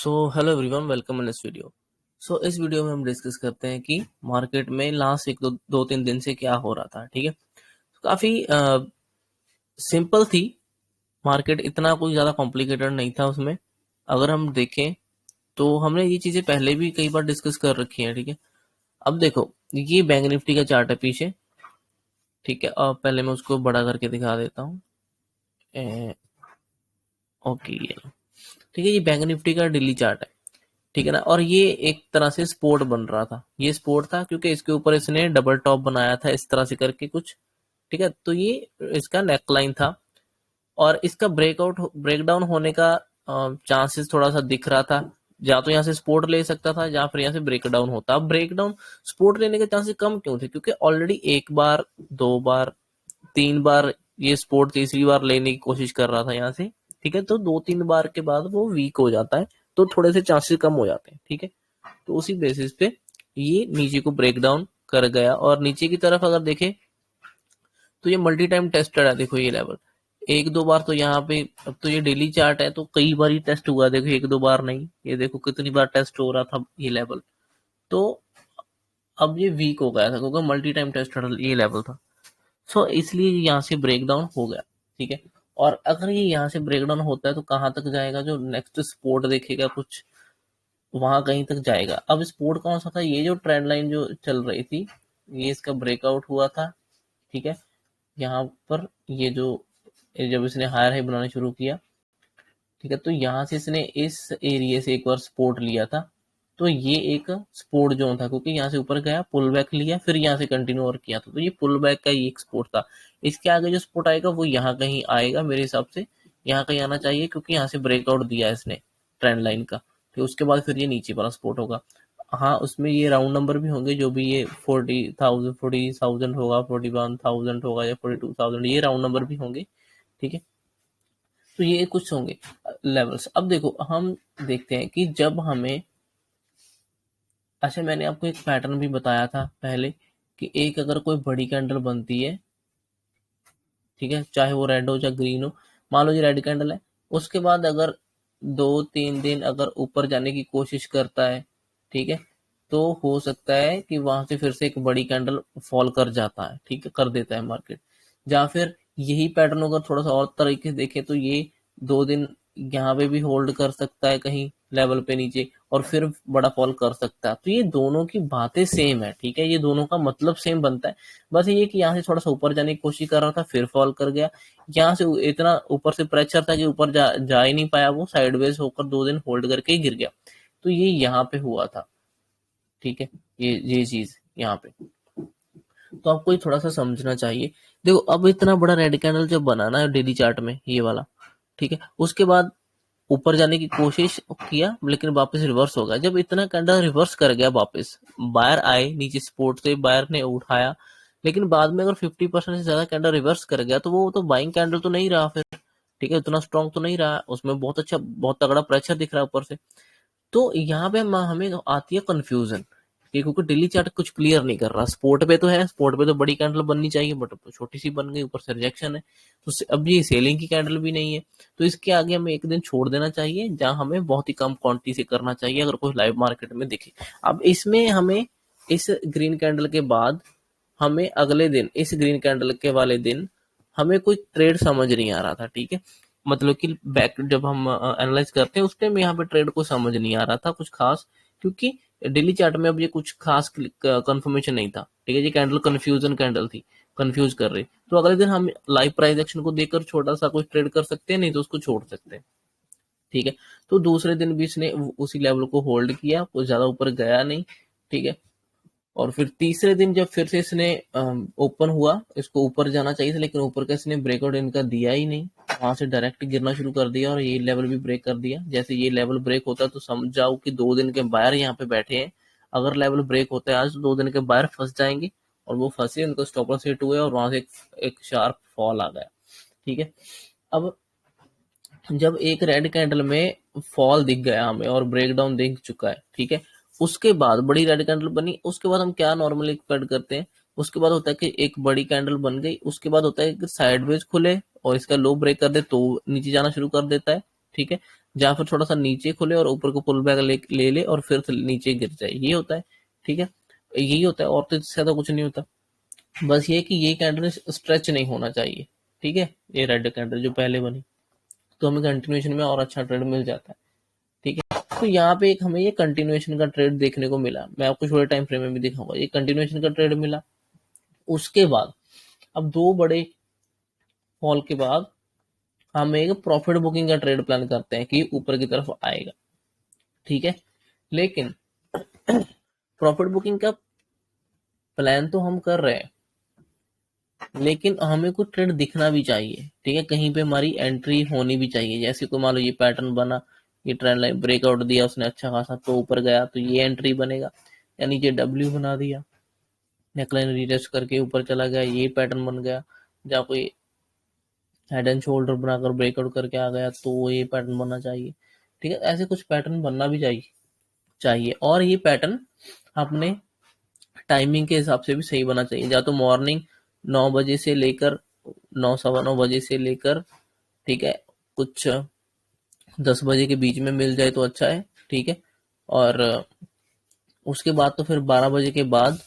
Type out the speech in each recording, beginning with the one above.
So hello everyone, welcome in this video. इस video में हम डिस्कस करते हैं कि मार्केट में लास्ट एक दो तीन दिन से क्या हो रहा था। ठीक है, काफी सिंपल थी मार्केट, इतना कोई ज्यादा कॉम्प्लिकेटेड नहीं था उसमें। अगर हम देखें तो हमने ये चीजें पहले भी कई बार डिस्कस कर रखी हैं। ठीक है, अब देखो, ये बैंक निफ्टी का चार्ट है पीछे। ठीक है, और पहले मैं उसको बड़ा करके दिखा देता हूँ। ओके, ठीक है, ये बैंक निफ्टी का डेली चार्ट है। ठीक है ना, और ये एक तरह से स्पोर्ट बन रहा था। ये स्पोर्ट था क्योंकि इसके ऊपर इसने डबल टॉप बनाया था इस तरह से करके कुछ। ठीक है, तो ये इसका नेकलाइन था और इसका ब्रेकडाउन होने का चांसेस थोड़ा सा दिख रहा था। या तो यहाँ से सपोर्ट ले सकता था या फिर यहाँ से ब्रेकडाउन होता। अब ब्रेकडाउन सपोर्ट लेने के चांसेस कम क्यों थे? क्योंकि ऑलरेडी एक बार, दो बार, तीन बार ये सपोर्ट तीसरी बार लेने की कोशिश कर रहा था यहाँ से। ठीक है, तो दो तीन बार के बाद वो वीक हो जाता है, तो थोड़े से चांसेस कम हो जाते हैं। ठीक है, तो उसी बेसिस पे ये नीचे को ब्रेक डाउन कर गया। और नीचे की तरफ अगर देखें तो ये मल्टी टाइम टेस्टेड है। देखो ये लेवल एक दो बार तो यहाँ पे, अब तो ये डेली चार्ट है तो कई बार ही टेस्ट हुआ। देखो एक दो बार नहीं, ये देखो कितनी बार टेस्ट हो रहा था ये लेवल। तो अब ये वीक हो गया था क्योंकि मल्टी टाइम टेस्टेड ये लेवल था। इसलिए यहाँ से ब्रेक डाउन हो गया। ठीक है, और अगर ये यहाँ से ब्रेक डाउन होता है तो कहाँ तक जाएगा? जो नेक्स्ट सपोर्ट देखेगा कुछ वहां कहीं तक जाएगा। अब सपोर्ट कौन सा था? ये जो ट्रेंड लाइन जो चल रही थी, ये इसका ब्रेकआउट हुआ था। ठीक है, यहाँ पर ये जो जब इसने हायर हाई बनाना शुरू किया, ठीक है, तो यहाँ से इसने इस एरिया से एक बार सपोर्ट लिया था। तो ये एक सपोर्ट जोन था क्योंकि यहाँ से ऊपर गया, पुल बैक लिया, फिर यहाँ से कंटिन्यू और किया था। तो ये पुल बैक का ही एक सपोर्ट था। इसके आगे जो सपोर्ट आएगा वो यहाँ कहीं आएगा मेरे हिसाब से, यहाँ कहीं आना चाहिए क्योंकि यहाँ से ब्रेकआउट दिया है इसने ट्रेंड लाइन का। फिर उसके बाद फिर ये नीचे वाला सपोर्ट होगा। हाँ, उसमें ये राउंड नंबर भी होंगे, जो भी ये 40,000 होगा, 41,000 होगा या 42,000, ये राउंड नंबर भी होंगे। ठीक है, तो ये कुछ होंगे लेवल्स। अब देखो, हम देखते हैं कि जब हमें, अच्छा मैंने आपको एक पैटर्न भी बताया था पहले कि एक अगर कोई बड़ी कैंडल बनती है, ठीक है, चाहे वो रेड हो चाहे ग्रीन हो, मान लो ये रेड कैंडल है, उसके बाद अगर दो तीन दिन अगर ऊपर जाने की कोशिश करता है, ठीक है, तो हो सकता है कि वहां से फिर से एक बड़ी कैंडल फॉल कर जाता है। ठीक है, कर देता है मार्केट। या फिर यही पैटर्न अगर थोड़ा सा और तरीके से देखे तो ये दो दिन यहाँ पे भी होल्ड कर सकता है कहीं लेवल पे नीचे, और फिर बड़ा फॉल कर सकता है। तो ये दोनों की बातें सेम है। ठीक है, ये दोनों का मतलब सेम बनता है। बस ये कि यहाँ से थोड़ा सा ऊपर जाने की कोशिश कर रहा था, फिर फॉल कर गया। यहाँ से इतना ऊपर से प्रेशर था कि ऊपर जा ही नहीं पाया, वो साइडवेज होकर दो दिन होल्ड करके ही गिर गया। तो ये यहाँ पे हुआ था। ठीक है, ये चीज यहाँ पे तो आपको ये थोड़ा सा समझना चाहिए। देखो, अब इतना बड़ा रेड कैंडल जब बनाना है डेली चार्ट में, ये वाला, ठीक है, उसके बाद ऊपर जाने की कोशिश किया लेकिन वापस रिवर्स हो गया। जब इतना कैंडल रिवर्स कर गया, वापस बायर आए नीचे सपोर्ट से, बायर ने उठाया, लेकिन बाद में अगर 50% से ज्यादा कैंडल रिवर्स कर गया तो वो तो बाइंग कैंडल तो नहीं रहा फिर। ठीक है, उतना स्ट्रॉन्ग तो नहीं रहा, उसमें बहुत अच्छा, बहुत तगड़ा प्रेशर दिख रहा है ऊपर से। तो यहाँ पे हमें आती है कंफ्यूजन कि क्योंकि डेली चार्ट कुछ क्लियर नहीं कर रहा। स्पोर्ट पे तो है, स्पोर्ट पे तो बड़ी कैंडल बननी चाहिए, बट छोटी सी बन गई, ऊपर से रिजेक्शन है। तो अब ये सेलिंग की कैंडल भी नहीं है, तो इसके आगे हमें एक दिन छोड़ देना चाहिए जहां हमें बहुत ही कम क्वांटिटी से करना चाहिए अगर कोई लाइव मार्केट में दिखे। अब इसमें हमें इस ग्रीन कैंडल के बाद हमें अगले दिन, इस ग्रीन कैंडल के वाले दिन हमें कोई ट्रेड समझ नहीं आ रहा था। ठीक है, मतलब कि बैक जब हम एनालाइज करते हैं उस टाइम यहाँ पे ट्रेड को समझ नहीं आ रहा था कुछ खास, क्योंकि डेली चार्ट में अब ये कुछ खास कंफर्मेशन नहीं था। ठीक है, ये कैंडल कंफ्यूजन कैंडल थी, कंफ्यूज कर रही। तो अगले दिन हम लाइव प्राइस एक्शन को देखकर छोटा सा कुछ ट्रेड कर सकते हैं, नहीं तो उसको छोड़ सकते हैं। ठीक है, तो दूसरे दिन भी इसने उसी लेवल को होल्ड किया, कुछ ज्यादा ऊपर गया नहीं। ठीक है, और फिर तीसरे दिन जब फिर से इसने ओपन हुआ, इसको ऊपर जाना चाहिए था लेकिन ऊपर का इसने ब्रेकआउट इनका दिया ही नहीं, वहां से डायरेक्ट गिरना शुरू कर दिया और ये लेवल भी ब्रेक कर दिया। जैसे ये लेवल ब्रेक होता है तो समझ जाओ कि दो दिन के बायर यहाँ पे बैठे हैं। अगर लेवल ब्रेक होता है आज तो दो दिन के बायर फंस जाएंगे, और वो फंसे, उनको स्टॉप लॉस हिट हुए और वहां से एक शार्प फॉल आ गया। ठीक है, अब जब एक रेड कैंडल में फॉल दिख गया हमें और ब्रेकडाउन दिख चुका है, ठीक है, उसके बाद बड़ी रेड कैंडल बनी, उसके बाद हम क्या नॉर्मली एक्सपेक्ट करते हैं? उसके बाद होता है कि एक बड़ी कैंडल बन गई, उसके बाद होता है कि साइडवेज खुले और इसका लो ब्रेक कर दे तो नीचे जाना शुरू कर देता है। ठीक है, या फिर थोड़ा सा नीचे खुले और ऊपर को पुल बैक ले ले और फिर नीचे गिर जाए, ये होता है। ठीक है, यही होता है, और तो इससे ज्यादा कुछ नहीं होता। बस ये कि ये कैंडल स्ट्रेच नहीं होना चाहिए। ठीक है, ये रेड कैंडल जो पहले बनी, तो हमें कंटिन्यूएशन में और अच्छा ट्रेड मिल जाता है। ठीक है, तो यहाँ पे एक हमें ये कंटिन्यूएशन का ट्रेड देखने को मिला, मैं आपको छोटे टाइम फ्रेम में भी दिखाऊंगा। ये कंटिन्यूएशन का ट्रेड मिला, उसके बाद अब दो बड़े फॉल के बाद हम एक प्रॉफिट बुकिंग का ट्रेड प्लान करते हैं कि ऊपर की तरफ आएगा। ठीक है, लेकिन प्रॉफिट बुकिंग का प्लान तो हम कर रहे हैं, लेकिन हमें कुछ ट्रेड दिखना भी चाहिए। ठीक है, कहीं पे हमारी एंट्री होनी भी चाहिए। जैसे कोई मान लो ये पैटर्न बना, ये ट्रेंड लाइन ब्रेकआउट दिया उसने अच्छा खासा, तो ऊपर गया तो ये एंट्री बनेगा, या नीचे डब्ल्यू बना दिया, नेकलाइन रिटेस्ट करके ऊपर चला गया, ये पैटर्न बन गया। जहाँ कोई हेड एंड शोल्डर बनाकर ब्रेकआउट करके आ गया, तो ये पैटर्न बनना चाहिए। ठीक है, ऐसे कुछ पैटर्न बनना भी चाहिए। और ये पैटर्न अपने टाइमिंग के हिसाब से भी सही बना चाहिए। या तो मॉर्निंग 9 बजे से लेकर 9 सवा 9 बजे से लेकर, ठीक है, कुछ 10 बजे के बीच में मिल जाए तो अच्छा है। ठीक है, और उसके बाद तो फिर 12 बजे के बाद,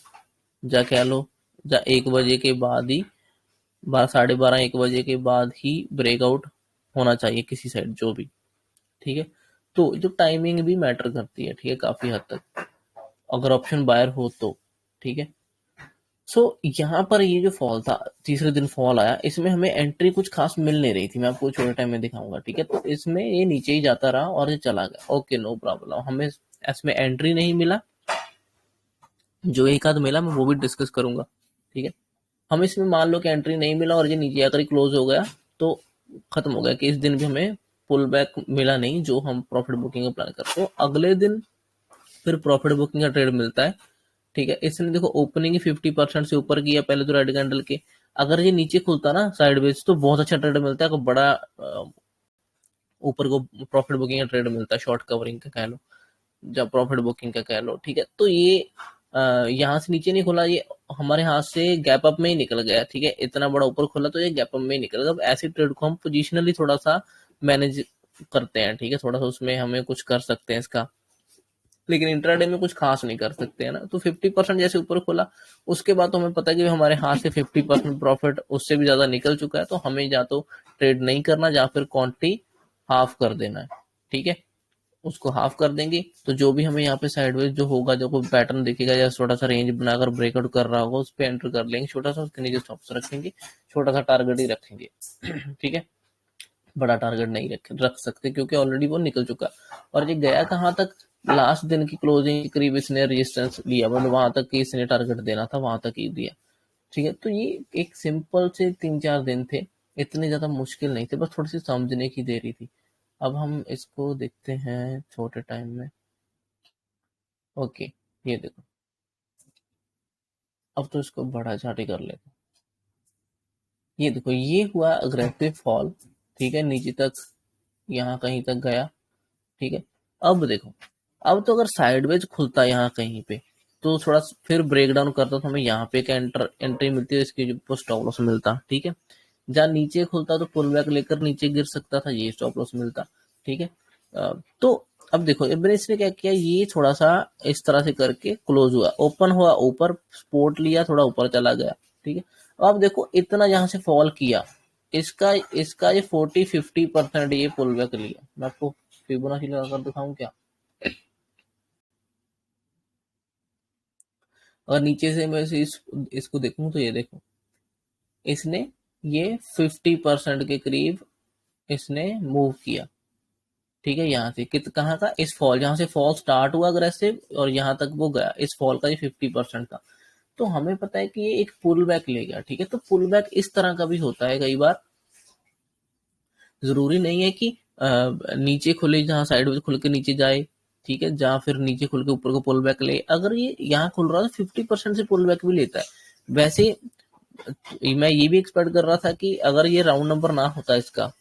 जा कह लो, जा 1 बजे के बाद ही, 12, 12:30, 1 बजे के बाद ही ब्रेकआउट होना चाहिए किसी साइड जो भी। ठीक है, तो जो टाइमिंग भी मैटर करती है, ठीक है, काफी हद तक, अगर ऑप्शन बायर हो तो। ठीक है, सो यहाँ पर ये जो फॉल था, तीसरे दिन फॉल आया, इसमें हमें एंट्री कुछ खास मिल नहीं रही थी, मैं आपको छोटे टाइम में दिखाऊंगा। ठीक है, तो इसमें ये नीचे ही जाता रहा और ये चला गया, ओके, नो प्रॉब्लम, हमें इसमें एंट्री नहीं मिला। जो एक आध मिला मैं वो भी डिस्कस करूंगा। ठीक है, हम इसमें मान लो कि एंट्री नहीं मिला और ये नीचे आकर ही क्लोज हो गया, तो खत्म हो गया कि इस दिन भी हमें पुल बैक मिला नहीं जो हम प्रॉफिट बुकिंग का प्लान करते हैं। तो अगले दिन फिर प्रॉफिट बुकिंग का ट्रेड मिलता है। ठीक है, इसने देखो ओपनिंग ही 50% से ऊपर किया पहले तो रेड कैंडल के, अगर ये नीचे खुलता ना साइडवेज तो बहुत अच्छा ट्रेड मिलता है, बड़ा ऊपर को प्रॉफिट बुकिंग का ट्रेड मिलता है, शॉर्ट कवरिंग का कह लो, जब प्रॉफिट बुकिंग का कह लो। ठीक है, तो ये यहाँ से नीचे नहीं खुला, ये हमारे हाथ से गैप अप में ही निकल गया। ठीक है, इतना बड़ा ऊपर खुला तो ये गैप अप में ही निकल गया। अब ऐसे ट्रेड को हम पोजिशनली थोड़ा सा मैनेज करते हैं। ठीक है, थोड़ा सा उसमें हमें कुछ कर सकते हैं इसका, लेकिन इंट्राडे में कुछ खास नहीं कर सकते हैं ना। तो 50% जैसे ऊपर खुला, उसके बाद तो हमें पता है कि हमारे हाथ से 50% प्रॉफिट उससे भी ज्यादा निकल चुका है, तो हमें या तो ट्रेड नहीं करना या फिर क्वांटिटी हाफ कर देना है। ठीक है, उसको हाफ कर देंगे तो जो भी हमें यहाँ पे साइडवेज जो होगा, जो कोई पैटर्न दिखेगा या छोटा सा रेंज बनाकर ब्रेकआउट कर रहा होगा, उस पर एंटर कर लेंगे छोटा सा, उसके नीचे स्टॉप्स रखेंगे, छोटा सा टारगेट ही रखेंगे। ठीक है, बड़ा टारगेट नहीं रख सकते क्योंकि ऑलरेडी वो निकल चुका। और ये गया कहाँ तक, लास्ट दिन की क्लोजिंग के करीब इसने रेजिस्टेंस लिया, मतलब वहां तक कि इसने टारगेट देना था वहां तक ही दिया। ठीक है, तो ये एक सिंपल से 3-4 दिन थे, इतने ज्यादा मुश्किल नहीं थे, बस थोड़ी सी समझने की देरी थी। अब हम इसको देखते हैं छोटे टाइम में। ओके, ये देखो, अब तो इसको बड़ा चार्ट ही कर लेते हैं। ये देखो, ये हुआ अग्रेसिव फॉल। ठीक है, नीचे तक यहाँ कहीं तक गया। ठीक है, अब देखो, अब तो अगर साइडवेज खुलता है यहाँ कहीं पे, तो थोड़ा फिर ब्रेक डाउन करता तो हमें यहाँ पे एक एंट्री मिलती है, इसके ऊपर स्टॉप लॉस मिलता। ठीक है, जहाँ नीचे खुलता तो पुल बैक लेकर नीचे गिर सकता था, ये स्टॉप लॉस मिलता। ठीक है, तो अब देखो इसने क्या किया, ये थोड़ा सा इस तरह से करके क्लोज हुआ, ओपन हुआ ऊपर, सपोर्ट लिया, थोड़ा ऊपर चला गया। ठीक है, अब देखो इतना यहाँ से फॉल किया, इसका इसका ये 40-50% ये पुल बैक लिया। मैं आपको फिबोनाची लगाकर दिखाऊं क्या, अगर नीचे से मैं इसको देखूं तो ये देखो, इसने ये 50% के करीब इसने मूव किया। ठीक है, यहाँ से कहाँ का, इस फॉल, जहां से फॉल स्टार्ट हुआ अग्रेसिव और यहाँ तक वो गया, इस फॉल का ये 50% था। तो हमें पता है कि ये एक पुल बैक ले गया। ठीक है, तो पुल बैक इस तरह का भी होता है कई बार, जरूरी नहीं है कि नीचे खुले, जहाँ साइड में खुल के नीचे जाए। ठीक है, जहाँ फिर नीचे खुल के ऊपर को पुल बैक ले, अगर ये यहाँ खुल रहा है 50% से पुल बैक भी लेता है। वैसे मैं ये भी एक्सपेक्ट कर रहा था कि अगर ये राउंड नंबर ना होता, इसका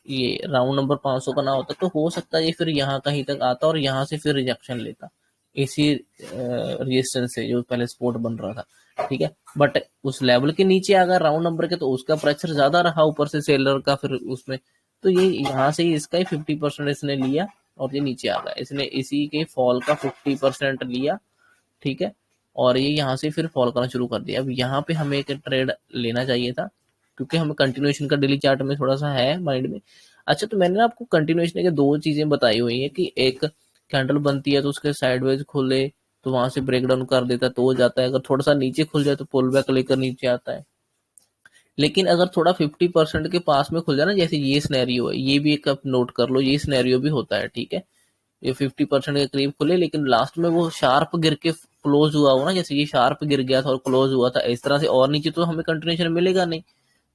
ये राउंड नंबर 500 का ना होता, तो हो सकता है ये फिर यहाँ कहीं तक आता और यहाँ से फिर रिजेक्शन लेता इसी रेजिस्टेंस से जो पहले सपोर्ट बन रहा था। ठीक है, बट उस लेवल के नीचे अगर राउंड नंबर के, तो उसका प्रेशर ज्यादा रहा ऊपर से सेलर का, फिर उसमें तो ये यहाँ से इसका ही 50% इसने लिया और ये नीचे आ गया, इसने इसी के फॉल का 50% लिया, ठीक है, और ये यहाँ से फिर फॉल करना शुरू कर दिया। अब यहाँ पे हमें एक ट्रेड लेना चाहिए था, क्योंकि हमें कंटिन्यूएशन का डेली चार्ट में थोड़ा सा है माइंड में। अच्छा, तो मैंने ना आपको कंटिन्यूएशन के दो चीजें बताई हुई है कि एक कैंडल बनती है तो उसके साइडवेज खुले तो वहां से ब्रेक डाउन कर देता है तो हो जाता है, अगर थोड़ा सा नीचे खुल जाए तो पुल बैक लेकर नीचे आता है। लेकिन अगर थोड़ा 50% के पास में खुल जाए ना, जैसे ये सिनेरियो है, ये भी एक आप नोट कर लो, ये सिनेरियो भी होता है, ठीक है, ये 50% के करीब खुले लेकिन लास्ट में वो शार्प गिर के क्लोज हुआ हो ना, जैसे ये शार्प गिर गया था और क्लोज हुआ था इस तरह से, और नीचे तो हमें कंटिन्यूएशन मिलेगा नहीं।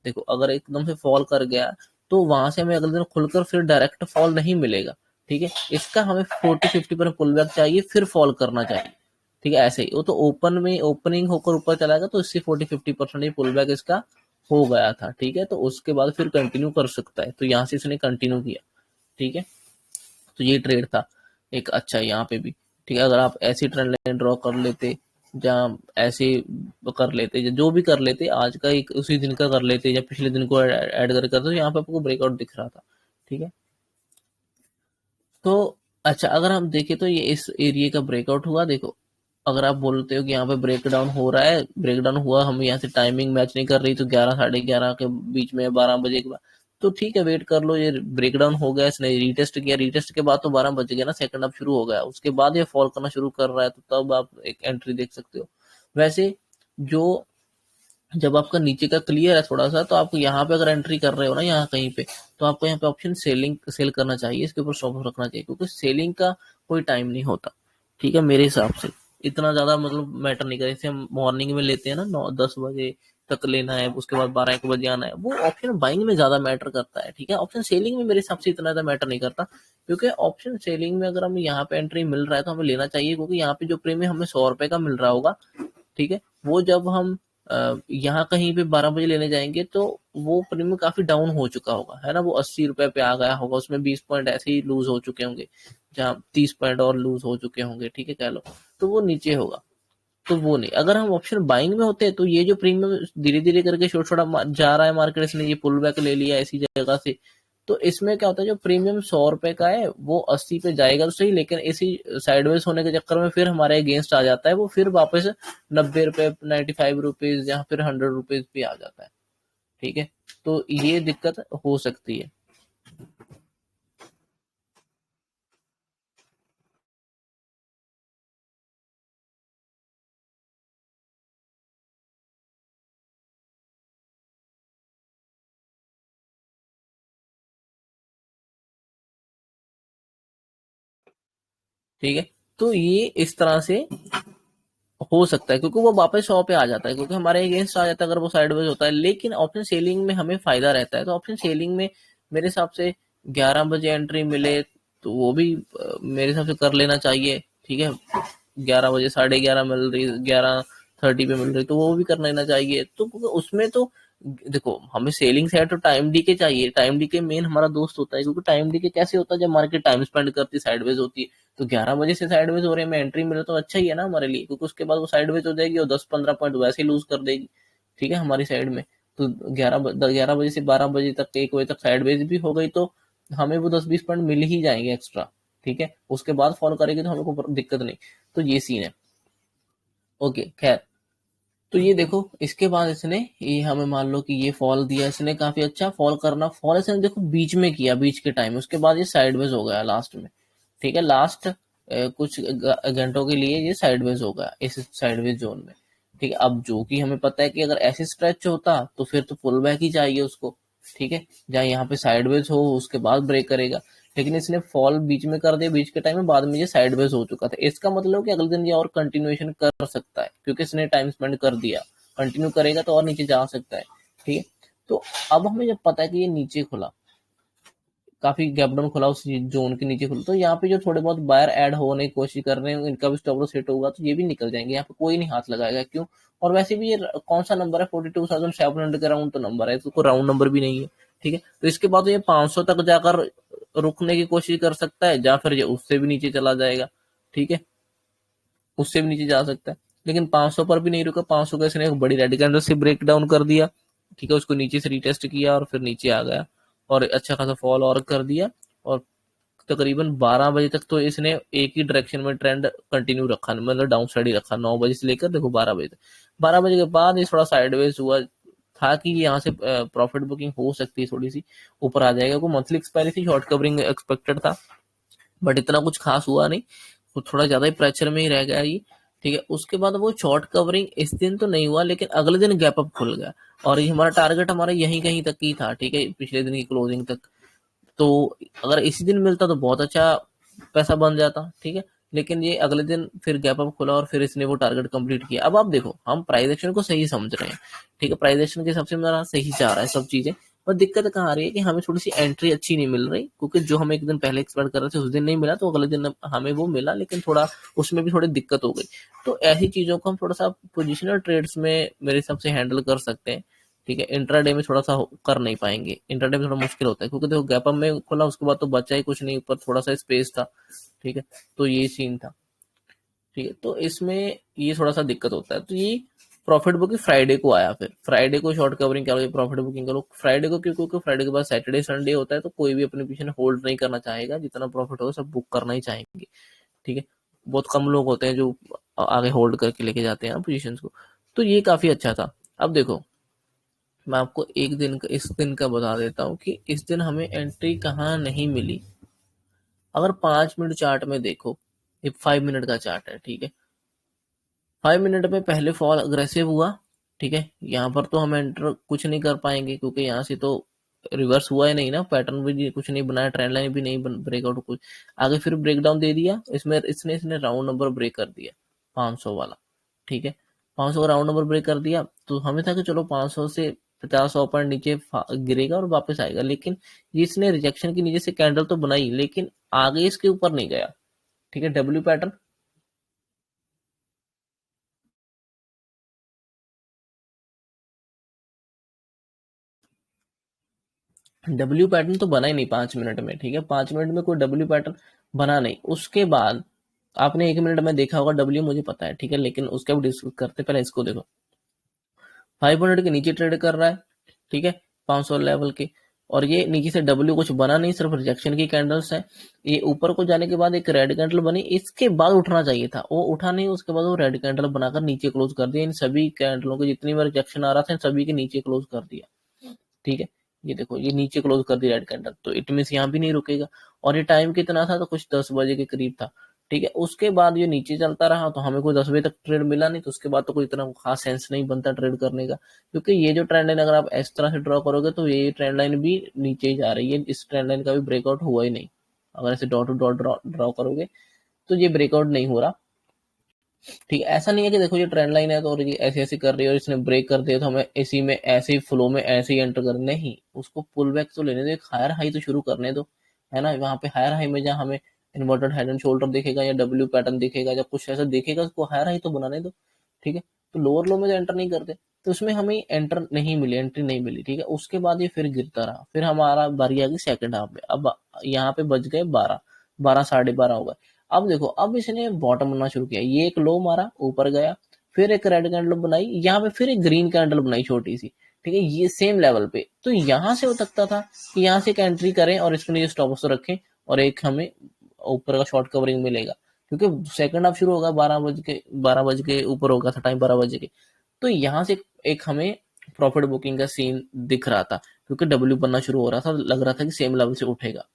देखो अगर एकदम से फॉल कर गया तो वहां से हमें अगले दिन खुलकर फिर डायरेक्ट फॉल नहीं मिलेगा, ठीक है, इसका हमें 40-50% पुल बैक चाहिए फिर फॉल करना चाहिए, ठीक है, ऐसे ही वो तो ओपन में ओपनिंग होकर ऊपर चला गया तो इससे 40-50% पुल बैक इसका हो गया था, ठीक है, तो उसके बाद फिर कंटिन्यू कर सकता है, तो यहाँ से इसने कंटिन्यू किया, ठीक है, तो ये ट्रेड था एक अच्छा यहाँ पे भी, ठीक है, अगर आप ऐसी ट्रेंड लाइन ड्रॉ कर लेते जहाँ ऐसे कर लेते या जो भी कर लेते, आज का एक उसी दिन का कर लेते या पिछले दिन को ऐड करते, तो यहाँ पे आपको ब्रेकआउट दिख रहा था, ठीक है, तो अच्छा अगर हम देखें तो ये इस एरिया का ब्रेकआउट हुआ, देखो अगर आप बोलते हो कि यहाँ पे ब्रेक डाउन हो रहा है, ब्रेक डाउन हुआ, हम यहाँ से टाइमिंग मैच नहीं कर रही तो 11 साढ़े 11 के बीच में 12 बजे के बाद, तो ठीक है वेट कर लो, ये ब्रेक डाउन हो गया, इसने रीटेस्ट किया, रीटेस्ट के बाद तो 12 बज गया ना, सेकंड अप शुरू हो गया, उसके बाद ये फॉल करना शुरू कर रहा है तो तब आप एक एंट्री देख सकते हो। वैसे जो जब आपका नीचे का क्लियर है थोड़ा सा, तो आपको यहाँ पे अगर एंट्री कर रहे हो ना यहाँ कहीं पे, तो आपको यहाँ पे ऑप्शन सेल करना चाहिए, इसके ऊपर स्टॉप लॉस रखना चाहिए, क्योंकि सेलिंग का कोई टाइम नहीं होता, ठीक है, मेरे हिसाब से इतना ज्यादा मतलब मैटर नहीं करे, जैसे हम मॉर्निंग में लेते हैं ना 9-10 बजे तक लेना है, उसके बाद 12-1 बजे आना है, वो ऑप्शन बाइंग में ज्यादा मैटर करता है, ठीक है, ऑप्शन सेलिंग में मेरे हिसाब से इतना ज्यादा मैटर नहीं करता, क्योंकि ऑप्शन सेलिंग में अगर हमें यहाँ पे एंट्री मिल रहा है तो हमें लेना चाहिए, क्योंकि यहाँ पे जो प्रीमियम हमें 100 रुपए का मिल रहा होगा, ठीक है, वो जब हम यहाँ कहीं पे 12 बजे लेने जाएंगे तो वो प्रीमियम काफी डाउन हो चुका होगा, है ना, वो 80 रुपए पे आ गया होगा, उसमें 20 पॉइंट ऐसे ही लूज हो चुके होंगे, जहाँ 30 पॉइंट और लूज हो चुके होंगे, ठीक है, कह लो, तो वो नीचे होगा, तो वो नहीं, अगर हम ऑप्शन बाइंग में होते हैं तो ये जो प्रीमियम धीरे धीरे करके छोटा छोटा जा रहा है मार्केट, इसने ये पुल बैक ले लिया ऐसी जगह से, तो इसमें क्या होता है, जो प्रीमियम 100 रुपए का है वो 80 पे जाएगा तो सही, लेकिन इसी साइडवेज होने के चक्कर में फिर हमारे अगेंस्ट आ जाता है, वो फिर वापस 90 रुपए 95 रुपीज या फिर 100 रुपीज पे आ जाता है, ठीक है, तो ये दिक्कत हो सकती है। ठीक है, तो ये इस तरह से हो सकता है, क्योंकि वो वापस 100 पे आ जाता है, क्योंकि हमारे अगेंस्ट आ जाता है अगर वो साइडवेज होता है, लेकिन ऑप्शन सेलिंग में हमें फायदा रहता है, तो ऑप्शन सेलिंग में मेरे हिसाब से 11 बजे एंट्री मिले तो वो भी मेरे हिसाब से कर लेना चाहिए, ठीक है, 11 बजे 11:30 मिल रही, 11:30 पे मिल रही, तो वो भी कर लेना चाहिए, तो क्योंकि उसमें तो देखो हमें सेलिंग से है तो टाइम डी के चाहिए, टाइम डी के मेन हमारा दोस्त होता है, क्योंकि टाइम डी के कैसे होता है, जब मार्केट टाइम स्पेंड करती है साइडवेज होती है, तो 11 बजे से साइडवेज हो रहे हैं, में एंट्री मिले तो अच्छा ही है ना हमारे लिए, क्योंकि उसके बाद वो साइडवेज हो जाएगी और 10-15 पॉइंट वैसे ही लूज कर देगी, ठीक है, हमारी साइड में, तो 11 बजे से 12 बजे तक 1 बजे तक साइडवेज भी हो गई तो हमें वो 10-20 पॉइंट मिल ही जाएंगे एक्स्ट्रा, ठीक है, उसके बाद फॉलो करेगी तो हमें को दिक्कत नहीं, तो ये सीन है। ओके खैर, तो ये देखो इसके बाद इसने ये हमें मान लो कि ये फॉल दिया इसने, काफी अच्छा फॉल करना, फॉल इसने देखो बीच में किया, बीच के टाइम, उसके बाद ये साइडवेज हो गया लास्ट में, ठीक है, लास्ट कुछ घंटों के लिए ये साइडवेज हो गया इस साइडवेज जोन में, ठीक है, अब जो कि हमें पता है कि अगर ऐसे स्ट्रेच होता तो फिर तो पुल बैक ही चाहिए उसको, ठीक है, जहाँ यहाँ पे साइडवेज हो उसके बाद ब्रेक करेगा, लेकिन इसने फॉल बीच में कर दिया, बीच के टाइम में, बाद में ये साइडवेज हो चुका था, इसका मतलब कि अगले दिन ये और कंटिन्यूएशन कर सकता है, क्योंकि इसने टाइम स्पेंड कर दिया, कंटिन्यू करेगा तो और नीचे जा सकता है, ठीक है, तो अब हमें जब पता है कि ये नीचे खुला, काफी गैप डाउन खुला, उस जोन के नीचे खुला, तो यहाँ पे जो थोड़े बहुत बायर ऐड होने की कोशिश कर रहे हैं, इनका भी स्टॉप लॉस हिट होगा तो ये भी निकल जाएंगे, यहाँ पे कोई नहीं हाथ लगाएगा, क्यों, और वैसे भी ये कौन सा नंबर है, 42,700 के राउंड तो नंबर है, तो कोई राउंड नंबर भी नहीं है, ठीक है, तो इसके बाद तो ये 500 तक जाकर रुकने की कोशिश कर सकता है, या फिर ये उससे भी नीचे चला जाएगा, ठीक है, उससे भी नीचे जा सकता है, लेकिन 500 पर भी नहीं रुका, 500 का इसने एक बड़ी रेड कैंडल से ब्रेक डाउन कर दिया, ठीक है, उसको नीचे से रिटेस्ट किया और फिर नीचे आ गया, और अच्छा खासा फॉल और कर दिया, और तकरीबन 12 बजे तक तो इसने एक ही डायरेक्शन में ट्रेंड कंटिन्यू रखा, मतलब डाउन साइड ही रखा, 9 बजे से लेकर देखो 12 बजे तक। 12 बजे के बाद ये थोड़ा साइडवेज हुआ था कि यहाँ से प्रॉफिट बुकिंग हो सकती है, थोड़ी सी ऊपर आ जाएगा। को मंथली एक्सपायरी थी, शॉर्ट कवरिंग एक्सपेक्टेड था, बट इतना कुछ खास हुआ नहीं, वो थोड़ा ज्यादा ही प्रेशर में ही रह गया ये। ठीक है, उसके बाद वो शॉर्ट कवरिंग इस दिन तो नहीं हुआ, लेकिन अगले दिन गैप अप खुल गया, और ये हमारा टारगेट हमारा यहीं कहीं तक ही था। ठीक है, पिछले दिन की क्लोजिंग तक। तो अगर इसी दिन मिलता तो बहुत अच्छा पैसा बन जाता। ठीक है, लेकिन ये अगले दिन फिर गैप अप खुला और फिर इसने वो टारगेट कंप्लीट किया। अब आप देखो, हम प्राइस एक्शन को सही समझ रहे हैं, ठीक है, प्राइस एक्शन के हिसाब से मेरा सही जा रहा है सब चीजें, पर दिक्कत कहाँ आ रही है कि हमें थोड़ी सी एंट्री अच्छी नहीं मिल रही, क्योंकि जो हम एक दिन पहले एक्सपेक्ट कर रहे थे उस दिन नहीं मिला, तो अगले दिन हमें वो मिला, लेकिन थोड़ा उसमें भी थोड़ी दिक्कत हो गई। तो ऐसी चीजों को हम थोड़ा सा पोजिशनल ट्रेड्स में मेरे हिसाब से हैंडल कर सकते हैं। ठीक है, इंट्राडे में थोड़ा सा कर नहीं पाएंगे, इंट्राडे में थोड़ा मुश्किल होता है, क्योंकि देखो गैप अप में खोला, उसके बाद तो बचा ही कुछ नहीं, ऊपर थोड़ा सा स्पेस था। ठीक है, तो ये सीन था। ठीक है, तो इसमें ये थोड़ा सा दिक्कत होता है। तो ये प्रॉफिट बुकिंग फ्राइडे को आया, फिर फ्राइडे को शॉर्ट कवरिंग करो, प्रॉफिट बुकिंग करो फ्राइडे को, क्योंकि फ्राइडे के बाद सैटरडे संडे होता है, तो कोई भी अपने पीछे होल्ड नहीं करना चाहेगा, जितना प्रॉफिट होगा सब बुक करना ही चाहेंगे। ठीक है, बहुत कम लोग होते हैं जो आगे होल्ड करके लेके जाते हैं पोजीशंस को। तो ये काफी अच्छा था। अब देखो, मैं आपको एक दिन का, इस दिन का बता देता हूँ कि इस दिन हमें एंट्री कहाँ नहीं मिली। अगर 5 मिनट चार्ट में देखो, ये 5 मिनट का चार्ट है। ठीक है, 5 मिनट में पहले फॉल अग्रेसिव हुआ। ठीक है, यहाँ पर तो हम एंटर कुछ नहीं कर पाएंगे, क्योंकि यहाँ से तो रिवर्स हुआ ही नहीं ना, पैटर्न भी कुछ नहीं बनाया, ट्रेंड लाइन भी नहीं ब्रेकआउट कुछ। आगे फिर ब्रेकडाउन दे दिया, इसमें इसने राउंड नंबर ब्रेक कर दिया, 500 वाला। ठीक है, 500 का राउंड नंबर ब्रेक कर दिया, तो हमें था कि चलो 500 से 50 पॉइंट नीचे गिरेगा और वापस आएगा, लेकिन इसने रिजेक्शन के नीचे से कैंडल तो बनाई, लेकिन आगे इसके ऊपर नहीं गया। ठीक है, डब्ल्यू पैटर्न, डब्ल्यू पैटर्न तो बना ही नहीं 5 मिनट में। ठीक है, 5 मिनट में कोई डब्ल्यू पैटर्न बना नहीं। उसके बाद आपने 1 मिनट में देखा होगा डब्ल्यू, मुझे पता है। ठीक है, लेकिन उसका भी डिस्कस करते, पहले इसको देखो। 500 के नीचे ट्रेड कर रहा है। ठीक है, 500 लेवल के, और ये नीचे से डब्ल्यू कुछ बना नहीं, सिर्फ रिजेक्शन की कैंडल्स है। ये ऊपर को जाने के बाद एक रेड कैंडल बनी, इसके बाद उठना चाहिए था, वो उठा नहीं, उसके बाद वो रेड कैंडल बनाकर नीचे क्लोज कर दिया। इन सभी कैंडलों के जितनी बार रिजेक्शन आ रहा था, इन सभी के नीचे क्लोज कर दिया। ठीक है, ये देखो, ये नीचे क्लोज कर दी रेड कैंडल, तो इट मीन यहाँ भी नहीं रुकेगा। और ये टाइम कितना था, तो कुछ 10 बजे के करीब था। ठीक है, उसके बाद ये नीचे चलता रहा, तो हमें कोई 10 बजे तक ट्रेड मिला नहीं, तो उसके बाद तो कोई इतना खास सेंस नहीं बनता ट्रेड करने का, क्योंकि ये जो ट्रेंड लाइन अगर आप इस तरह से ड्रॉ करोगे, तो ये ट्रेंड लाइन भी नीचे ही जा रही है, इस ट्रेंड लाइन का भी ब्रेकआउट हुआ ही नहीं। अगर ऐसे डॉट टू डॉट ड्रॉ करोगे, तो ये ब्रेकआउट नहीं हो रहा। ठीक है, ऐसा नहीं है कि देखो ये ट्रेंड लाइन है तो और ये ऐसे ऐसे कर रही है और इसने ब्रेक कर दिया तो हमें इसी में ऐसे ही फ्लो में ऐसे ही एंटर कर, नहीं, उसको पुल बैक तो लेने दो, एक हायर हाई तो शुरू करने दो, है ना। वहां पे हायर हाई में जहाँ हमें इन्वर्टेड हेड एंड शोल्डर दिखेगा या डब्ल्यू पैटर्न दिखेगा या कुछ ऐसा दिखेगा, उसको हायर हाई तो बनाने दो। ठीक है, तो लोअर लो में तो एंटर नहीं करते, तो उसमें हमें एंटर नहीं मिली, एंट्री नहीं मिली। ठीक है, उसके बाद ये फिर गिरता रहा, फिर हमारा बारी आ गई सेकंड हाफ में। अब यहाँ पे बज गए 12, 12 साढ़े 12 हो गए। अब देखो, अब इसने बॉटम बनना शुरू किया, ये एक लो मारा, ऊपर गया, फिर एक रेड कैंडल बनाई, यहाँ पे फिर एक ग्रीन कैंडल बनाई छोटी सी। ठीक है, ये सेम लेवल पे, तो यहां से हो सकता था कि यहाँ से एक एंट्री करें और इसके नीचे स्टॉप लॉस रखें, और एक हमें ऊपर का शॉर्ट कवरिंग मिलेगा, क्योंकि सेकंड हाफ शुरू होगा 12 बज के ऊपर होगा था टाइम, 12 बजे के। तो यहाँ से एक हमें प्रॉफिट बुकिंग का सीन दिख रहा था, क्योंकि डब्ल्यू बनना शुरू हो रहा था, लग रहा था कि सेम लेवल से उठेगा।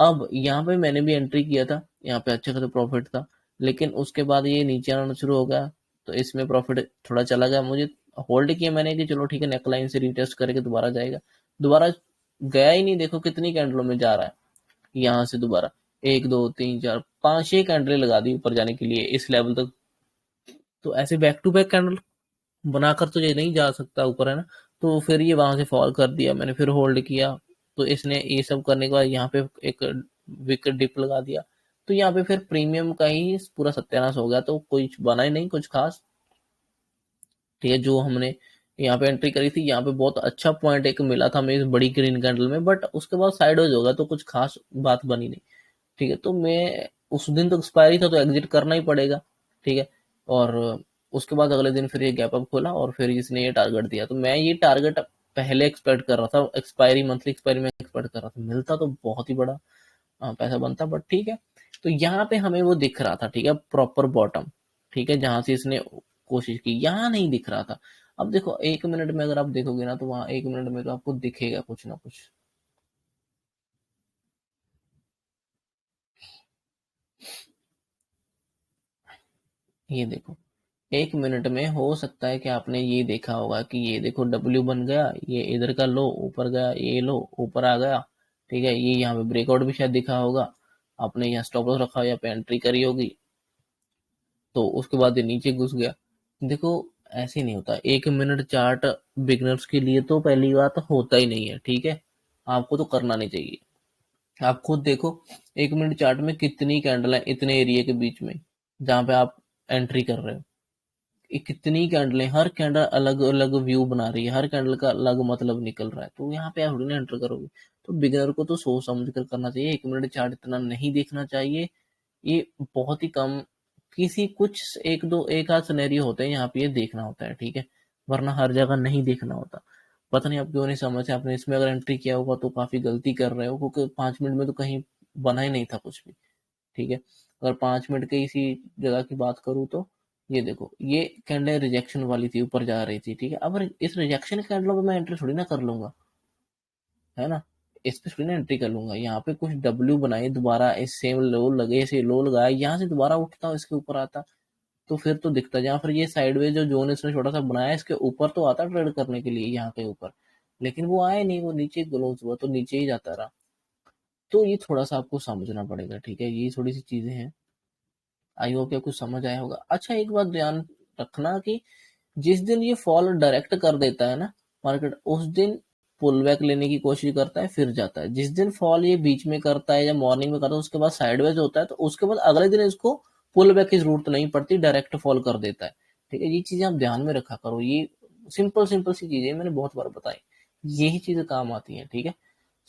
अब यहाँ पे मैंने भी एंट्री किया था, यहाँ पे अच्छा खासा प्रॉफिट था, लेकिन उसके बाद ये नीचे आना शुरू हो गया, तो इसमें प्रॉफिट थोड़ा चला गया। मुझे होल्ड किया मैंने कि चलो ठीक है, नेकलाइन से रीटेस्ट करके दोबारा जाएगा, दोबारा गया ही नहीं। देखो कितनी कैंडलों में जा रहा है, यहाँ से दोबारा 1 2 3 4 5 6 कैंडलें लगा दी ऊपर जाने के लिए इस लेवल तक। तो ऐसे बैक टू बैक कैंडल बनाकर तो ये नहीं जा सकता ऊपर, है ना। तो फिर ये वहां से फॉल कर दिया, मैंने फिर होल्ड किया, तो इसने ये सब करने के बाद यहाँ पे एक विकेट डिप लगा दिया, तो यहाँ पे फिर प्रीमियम का ही पूरा सत्यानाश हो गया, तो कुछ बना ही नहीं कुछ खास। ठीक है, जो हमने यहाँ पे एंट्री करी थी, यहाँ पे बहुत अच्छा पॉइंट एक मिला था हमें इस बड़ी ग्रीन कैंडल में, बट उसके बाद साइडवेज हो गया, तो कुछ खास बात बनी नहीं। ठीक है, तो मैं उस दिन तो एक्सपायरी था, तो एग्जिट करना ही पड़ेगा। ठीक है, और उसके बाद अगले दिन फिर ये गैप अप खोला और फिर इसने ये टारगेट दिया, तो मैं ये टारगेट पहले एक्सपेक्ट कर रहा था, एक्सपायरी मंथली एक्सपायरी में एक्सपेक्ट कर रहा था, मिलता तो बहुत ही बड़ा पैसा बनता, बट ठीक है। तो यहाँ पे हमें वो दिख रहा था, ठीक है, प्रॉपर बॉटम, ठीक है, जहां से इसने कोशिश की, यहाँ नहीं दिख रहा था। अब देखो 1 मिनट में अगर आप देखोगे ना, तो वहां 1 मिनट में तो आपको दिखेगा कुछ ना कुछ। ये देखो 1 मिनट में हो सकता है कि आपने ये देखा होगा कि ये देखो डब्ल्यू बन गया, ये इधर का लो ऊपर गया, ये लो ऊपर आ गया, ठीक है, ये यहाँ पे ब्रेकआउट भी शायद दिखा होगा, आपने यहाँ स्टॉप लॉस रखा हो या पे एंट्री करी होगी, तो उसके बाद ये नीचे घुस गया। देखो ऐसे नहीं होता 1 मिनट चार्ट, बिगनर्स के लिए तो पहली बात होता ही नहीं है, ठीक है, आपको तो करना नहीं चाहिए। आप खुद देखो 1 मिनट चार्ट में कितनी कैंडल है इतने एरिया के बीच में जहां पे आप एंट्री कर रहे हो, ये कितनी कैंडलें, हर कैंडल अलग अलग व्यू बना रही है, हर कैंडल का अलग मतलब निकल रहा है, तो यहाँ पे आप थोड़ी ना एंटर करोगे। तो बिगिनर को तो सोच समझ कर करना चाहिए, 1 मिनट चार्ट इतना नहीं देखना चाहिए, ये बहुत ही कम, किसी कुछ एक दो एक आध सिनेरियो होते हैं यहाँ पे ये देखना होता है, ठीक है, वरना हर जगह नहीं देखना होता। पता नहीं आप क्यों नहीं समझते, आपने इसमें अगर एंट्री किया होगा तो काफी गलती कर रहे हो, क्योंकि 5 मिनट में तो कहीं बना ही नहीं था कुछ भी, ठीक है। अगर 5 मिनट के इसी जगह की बात करूँ तो ये देखो ये कैंडल रिजेक्शन वाली थी, ऊपर जा रही थी, ठीक है, अब इस रिजेक्शन कैंडलों पे मैं एंट्री थोड़ी ना कर लूंगा, है ना, इस पे थोड़ी ना एंट्री कर लूंगा। यहाँ पे कुछ डब्ल्यू बनाई, दोबारा इस सेम लो लगे, ऐसे लो लगाया, यहाँ से दोबारा उठता इसके ऊपर आता, तो फिर तो दिखता, जहाँ फिर ये साइडवेज जो जोन इसने छोटा सा बनाया इसके ऊपर तो आता ट्रेड करने के लिए यहाँ के ऊपर, लेकिन वो आए नहीं, वो नीचे क्लोज हुआ तो नीचे ही जाता रहा। तो ये थोड़ा सा आपको समझना पड़ेगा, ठीक है, ये थोड़ी सी चीजें हैं, आई होप आपको समझ आया होगा। अच्छा एक बात ध्यान रखना कि जिस दिन ये फॉल डायरेक्ट कर देता है ना मार्केट, उस दिन पुल बैक लेने की कोशिश करता है, फिर जाता है। जिस दिन फॉल ये बीच में करता है या मॉर्निंग में करता है उसके बाद साइडवेज होता है, तो उसके बाद अगले दिन इसको पुल बैक की जरूरत नहीं पड़ती, डायरेक्ट फॉल कर देता है, ठीक है। ये चीजें आप ध्यान में रखा करो, ये सिंपल सिंपल सी चीजें मैंने बहुत बार बताई, यही चीजें काम आती हैं, ठीक है।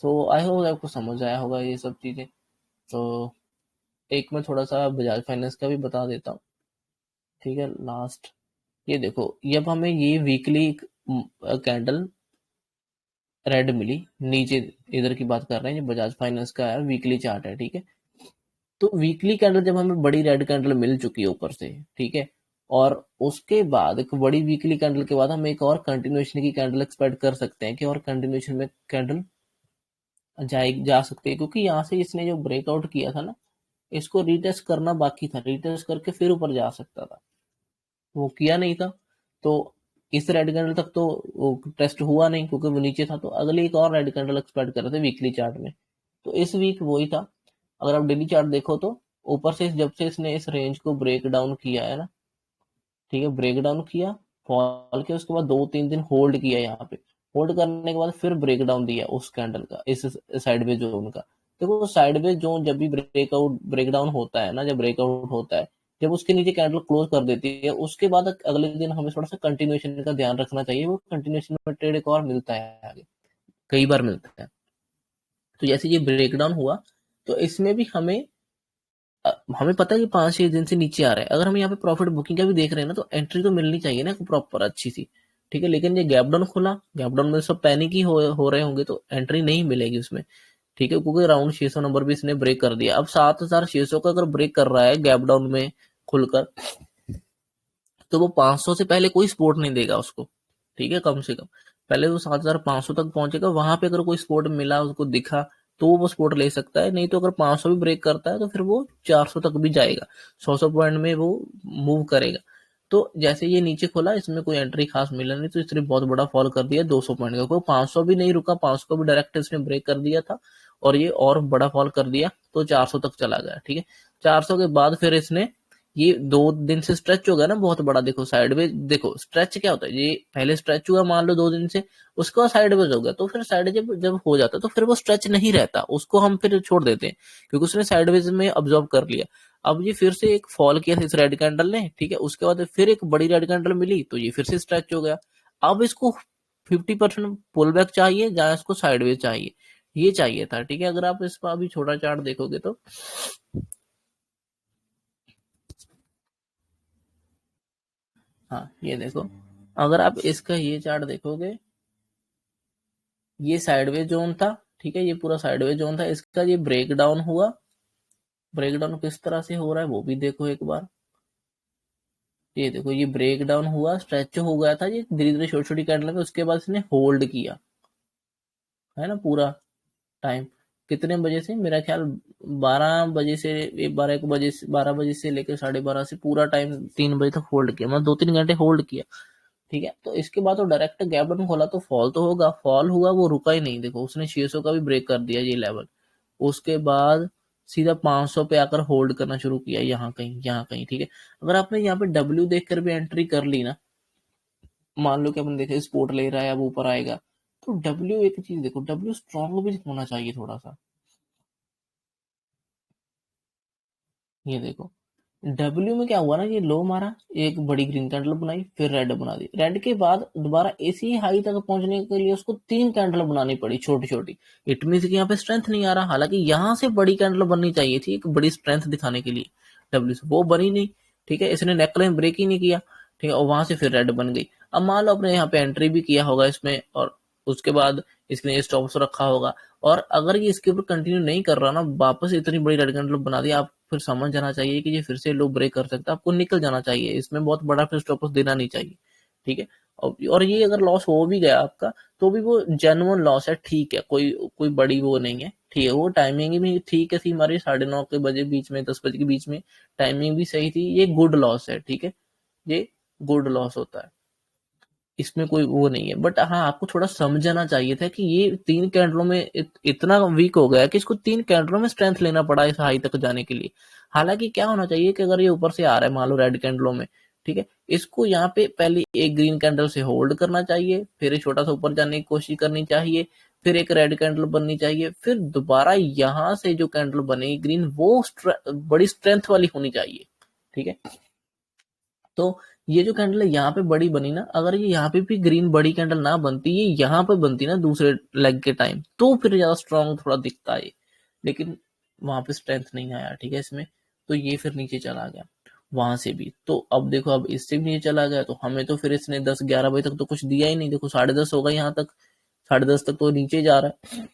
सो आई होप आपको समझ आया होगा ये सब चीजें। तो एक मैं थोड़ा सा बजाज फाइनेंस का भी बता देता हूँ, ठीक है, लास्ट। ये देखो ये अब हमें ये वीकली कैंडल रेड मिली नीचे, इधर की बात कर रहे हैं, ये बजाज फाइनेंस का है, वीकली चार्ट है, ठीक है। तो वीकली कैंडल जब हमें बड़ी रेड कैंडल मिल चुकी है ऊपर से, ठीक है, और उसके बाद एक बड़ी वीकली कैंडल के बाद हम एक और कंटिन्यूएशन की कैंडल एक्सपेक्ट कर सकते हैं कि और कंटिन्यूएशन में कैंडल जा सकते हैं, क्योंकि यहाँ से इसने जो ब्रेकआउट किया था ना, इसको रीटेस्ट करना बाकी था, रीटेस्ट करके फिर ऊपर जा सकता था, वो किया नहीं था। तो इस रेड कैंडल तक तो वो टेस्ट हुआ नहीं क्योंकि वो नीचे था, तो अगली एक और रेड कैंडल एक्सपेक्ट कर रहे थे वीकली चार्ट में। तो इस वीक वही था, अगर आप डेली चार्ट देखो तो ऊपर से जब से इसने इस रेंज को ब्रेक डाउन किया है ना, ठीक है, ब्रेक डाउन किया, फॉल किया, उसके बाद 2-3 दिन होल्ड किया, यहाँ पे होल्ड करने के बाद फिर ब्रेक डाउन दिया उस कैंडल का, इस साइडवेज जोन का। देखो साइडवेज जोन जब भी ब्रेकआउट ब्रेक डाउन होता है ना, जब ब्रेकआउट होता है, जब उसके नीचे कैंडल क्लोज कर देती है, उसके बाद अगले दिन हमें थोड़ा सा कंटिन्यूएशन का ध्यान रखना चाहिए, वो कंटिन्यूएशन में ट्रेड एक और मिलता है आगे, कई बार मिलता है। तो जैसे ये ब्रेक डाउन हुआ, तो इसमें भी हमें पता है कि 5-6 दिन से नीचे आ रहा है, अगर हम यहाँ पे प्रॉफिट बुकिंग का भी देख रहे हैं ना, तो एंट्री तो मिलनी चाहिए ना प्रॉपर अच्छी सी, ठीक है। लेकिन ये गैप डाउन खुला, गैप डाउन में सब पैनिक ही हो रहे होंगे, तो एंट्री नहीं मिलेगी उसमें, ठीक है, क्योंकि राउंड 600 नंबर भी इसने ब्रेक कर दिया। अब 7,600 का अगर ब्रेक कर रहा है गैप डाउन में खुलकर, तो वो 500 से पहले कोई सपोर्ट नहीं देगा उसको, ठीक है, कम से कम पहले वो 7,500 तक पहुंचेगा, वहां पे अगर कोई सपोर्ट मिला उसको दिखा तो वो सपोर्ट ले सकता है, नहीं तो अगर 500 भी ब्रेक करता है तो फिर वो 400 तक भी जाएगा, 100 पॉइंट में वो मूव करेगा। तो जैसे ये नीचे खोला, इसमें कोई एंट्री खास मिला नहीं, तो इसने बहुत बड़ा फॉल कर दिया 200 पॉइंट का, कोई 500 भी नहीं रुका, 500 को भी डायरेक्ट इसने ब्रेक कर दिया था, और ये और बड़ा फॉल कर दिया तो 400 तक चला गया, ठीक है। 400 के बाद फिर इसने ये 2 दिन से स्ट्रेच हो गया ना बहुत बड़ा, देखो साइडवेज, देखो स्ट्रेच क्या होता है, ये पहले स्ट्रेच हुआ मान लो 2 दिन से, उसके बाद साइडवेज हो गया, तो फिर साइड जब जब हो जाता है तो फिर वो स्ट्रेच नहीं रहता, उसको हम फिर छोड़ देते हैं, क्योंकि उसने साइडवेज में ऑब्जॉर्व कर लिया। अब ये फिर से एक फॉल किया इस रेड कैंडल ने, ठीक है, उसके बाद फिर एक बड़ी रेड कैंडल मिली तो ये फिर से स्ट्रेच हो गया। अब इसको 50% पुल बैक चाहिए या इसको साइडवेज चाहिए, ये चाहिए था, ठीक है। अगर आप इसका अभी छोटा चार्ट देखोगे तो, हाँ ये देखो, अगर आप इसका ये चार्ट देखोगे ये साइडवेज जोन था, ठीक है, ये पूरा साइडवेज जोन था, इसका ये ब्रेक डाउन हुआ। ब्रेक डाउन किस तरह से हो रहा है वो भी देखो एक बार। ये देखो ये ब्रेक डाउन हुआ, स्ट्रेच हो गया था ये धीरे धीरे छोटी छोटी कैंडल में, उसके बाद इसने होल्ड किया, है ना, पूरा टाइम। कितने बजे से, मेरा ख्याल 12 बजे से, 12 1 बजे से, 12 बजे से लेकर 12:30 से पूरा टाइम 3 बजे तक होल्ड किया, मतलब 2 3 घंटे होल्ड किया। ठीक है, तो इसके बाद तो डायरेक्ट गैप डाउन खोला तो फॉल तो होगा, फॉल हुआ, वो रुका ही नहीं, देखो उसने 600 का भी ब्रेक कर दिया ये लेवल। उसके बाद सीधा 500 पे आकर होल्ड करना शुरू किया, यहाँ कहीं यहाँ कहीं। ठीक है, अगर आपने यहाँ पे डब्ल्यू देखकर भी एंट्री कर ली ना, मान लो कि अपन देखे स्पोर्ट ले रहा है, अब ऊपर आएगा, तो डब्ल्यू, एक चीज देखो, डब्ल्यू स्ट्रॉन्ग भी होना चाहिए थोड़ा सा। ये देखो डब्ल्यू में क्या हुआ ना, ये लो मारा, एक बड़ी ग्रीन कैंडल बनाई, फिर रेड बना दी, रेड के बाद दोबारा इसी हाई तक पहुंचने के लिए उसको 3 कैंडल बनानी पड़ी छोटी छोटी। इट मीन कि यहाँ पे स्ट्रेंथ नहीं आ रहा, हालांकि यहाँ से बड़ी कैंडल बननी चाहिए थी एक बड़ी स्ट्रेंथ दिखाने के लिए डब्ल्यू से, वो बनी नहीं। ठीक है, इसने नेकलाइन ब्रेक ही नहीं किया। ठीक है, और वहां से फिर रेड बन गई। अब मान लो अपने यहाँ पे एंट्री भी किया होगा इसमें, और उसके बाद इसने स्टॉप रखा होगा, और अगर ये इसके ऊपर कंटिन्यू नहीं कर रहा ना, वापस इतनी बड़ी रेड कैंडल बना दी, आप फिर समझ जाना चाहिए कि ये फिर से लो ब्रेक कर सकता है, आपको निकल जाना चाहिए, इसमें बहुत बड़ा फिर स्टॉप लॉस देना नहीं चाहिए। ठीक है, और ये अगर लॉस हो भी गया आपका, तो भी वो जेन्युइन लॉस है, ठीक है, कोई कोई बड़ी वो नहीं है। ठीक है, वो टाइमिंग भी ठीक है थी हमारी, 9:30 के बजे बीच में, 10 बजे के बीच में, टाइमिंग भी सही थी, ये गुड लॉस है। ठीक है, ये गुड लॉस होता है, इसमें कोई वो नहीं है। बट हाँ, आपको थोड़ा समझना चाहिए था कि ये 3 कैंडलों में इतना वीक हो गया कि इसको 3 कैंडलों में स्ट्रेंथ लेना पड़ा इस हाई तक जाने के लिए। हालांकि क्या होना चाहिए कि अगर ये ऊपर से आ रहा है मान लो रेड कैंडलों में, ठीक है, इसको यहाँ पे पहले एक ग्रीन कैंडल से होल्ड करना चाहिए, फिर एक छोटा सा ऊपर जाने की कोशिश करनी चाहिए, फिर एक रेड कैंडल बननी चाहिए, फिर दोबारा यहाँ से जो कैंडल बनेगी ग्रीन, वो बड़ी स्ट्रेंथ वाली होनी चाहिए। ठीक है, तो ये जो कैंडल है यहाँ पे बड़ी बनी ना, अगर ये यहाँ पे भी ग्रीन बड़ी कैंडल ना बनती, ये यहाँ पे बनती ना दूसरे लेग के टाइम, तो फिर ज्यादा स्ट्रांग थोड़ा दिखता है। लेकिन वहां पे स्ट्रेंथ नहीं आया, ठीक है, इसमें, तो ये फिर नीचे चला गया वहां से भी। तो अब देखो, अब इससे भी नीचे चला गया, तो हमें तो फिर इसने 10 11 बजे तक तो कुछ दिया ही नहीं, देखो 10:30 होगा यहाँ तक, 10:30 तक तो नीचे जा रहा है,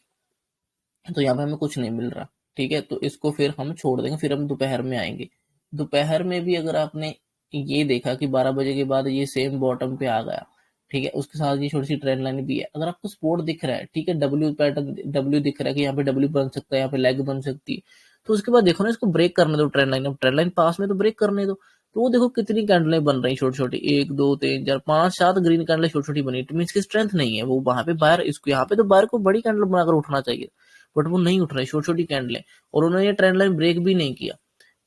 तो यहाँ पे हमें कुछ नहीं मिल रहा। ठीक है, तो इसको फिर हम छोड़ देंगे, फिर हम दोपहर में आएंगे। दोपहर में भी अगर आपने ये देखा कि 12 बजे के बाद ये सेम बॉटम पे आ गया, ठीक है, उसके साथ ये छोटी सी ट्रेंड लाइन भी है, अगर आपको सपोर्ट दिख रहा है, ठीक है, डब्ल्यू पैटर्न, डब्ल्यू दिख रहा है कि यहाँ पे डब्ल्यू बन सकता है, यहाँ पे लेग बन सकती है, तो उसके बाद देखो ना, इसको ब्रेक करने दो ट्रेंड लाइन, अब ट्रेंड लाइन पास में तो ब्रेक करने दो। तो वो देखो कितनी कैंडलें बन रही छोटी छोटी, 1 2 3 4 5 7 ग्रीन कैंडलें छोटी छोटी बनी, इट मीन की स्ट्रेंथ नहीं है, वो वहां पे बाहर, इसको यहाँ पे तो बाहर को बड़ी कैंडल बनाकर उठना चाहिए, बट वो नहीं उठ रही, छोटी छोटी कैंडलें, और उन्होंने ये ट्रेंड लाइन ब्रेक भी नहीं किया।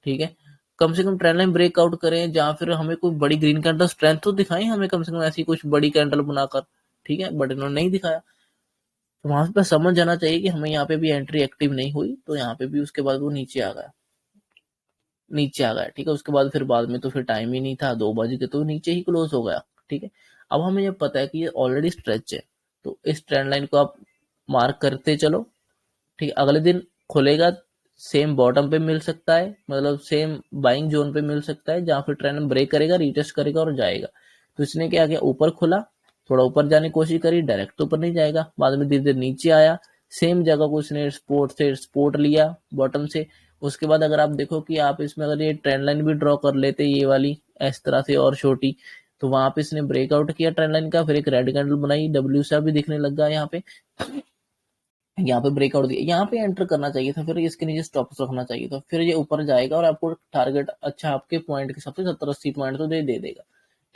ठीक है, कम से कम ट्रेंड लाइन ब्रेकआउट करें, या फिर हमें कोई बड़ी ग्रीन कैंडल स्ट्रेंथ तो दिखाएं हमें, कम से कम ऐसी कुछ बड़ी कैंडल बनाकर। ठीक है, बट इन्होंने नहीं दिखाया, तो वहां पे समझ जाना चाहिए कि हमें यहाँ पे भी एंट्री एक्टिव नहीं हुई, तो यहाँ पे भी उसके बाद वो नीचे आ गया, नीचे आ गया। ठीक है, उसके बाद फिर बाद में तो फिर टाइम ही नहीं था, 2 बजे के तो नीचे ही क्लोज हो गया। ठीक है, अब हमें ये पता है कि ये ऑलरेडी स्ट्रेच है, तो इस ट्रेंड लाइन को आप मार्क करते चलो। ठीक है, अगले दिन खुलेगा, सेम बॉटम पे मिल सकता है, मतलब सेम बाइंग जोन पे मिल सकता है, जहां फिर ट्रेंड ब्रेक करेगा, रिटेस्ट करेगा और जाएगा। तो इसने क्या किया, ऊपर खुला, थोड़ा ऊपर जाने की कोशिश करी, डायरेक्ट तो ऊपर नहीं जाएगा, बाद में धीरे धीरे नीचे आया, सेम जगह को इसने सपोर्ट से सपोर्ट लिया बॉटम से। उसके बाद अगर आप देखो कि आप इसमें अगर ये ट्रेंड लाइन भी ड्रॉ कर लेते ये वाली इस तरह से और छोटी, तो वहां पे इसने ब्रेकआउट किया ट्रेंड लाइन का, फिर एक रेड कैंडल बनाई, डब्ल्यू सा भी दिखने लग गया यहाँ पे, यहाँ पे ब्रेकआउट दिया, यहाँ पे एंटर करना चाहिए था, फिर इसके नीचे स्टॉप रखना चाहिए था, फिर ये ऊपर जाएगा और आपको टारगेट अच्छा आपके पॉइंट के हिसाब से 70 80 पॉइंट तो दे देगा।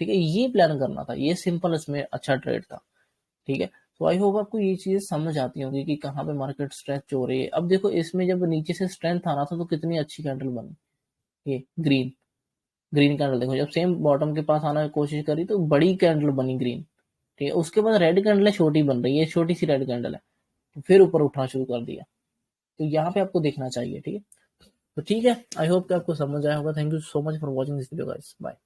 ठीक है, ये प्लान करना था, ये सिंपल इसमें अच्छा ट्रेड था। ठीक है, तो आई होप आपको ये चीजें समझ आती होंगी कि कहाँ पे मार्केट स्ट्रेच हो रही है। अब देखो इसमें जब नीचे से स्ट्रेंथ आना था तो कितनी अच्छी कैंडल बनी, ये ग्रीन, ग्रीन कैंडल देखो, जब सेम बॉटम के पास आने की कोशिश करी तो बड़ी कैंडल बनी ग्रीन। ठीक है, उसके बाद रेड कैंडल है छोटी बन रही है, छोटी सी रेड कैंडल है, तो फिर ऊपर उठना शुरू कर दिया। तो यहाँ पे आपको देखना चाहिए। ठीक है, तो ठीक है, आई होप कि आपको समझ आया होगा। Thank you so much for watching this video guys, bye.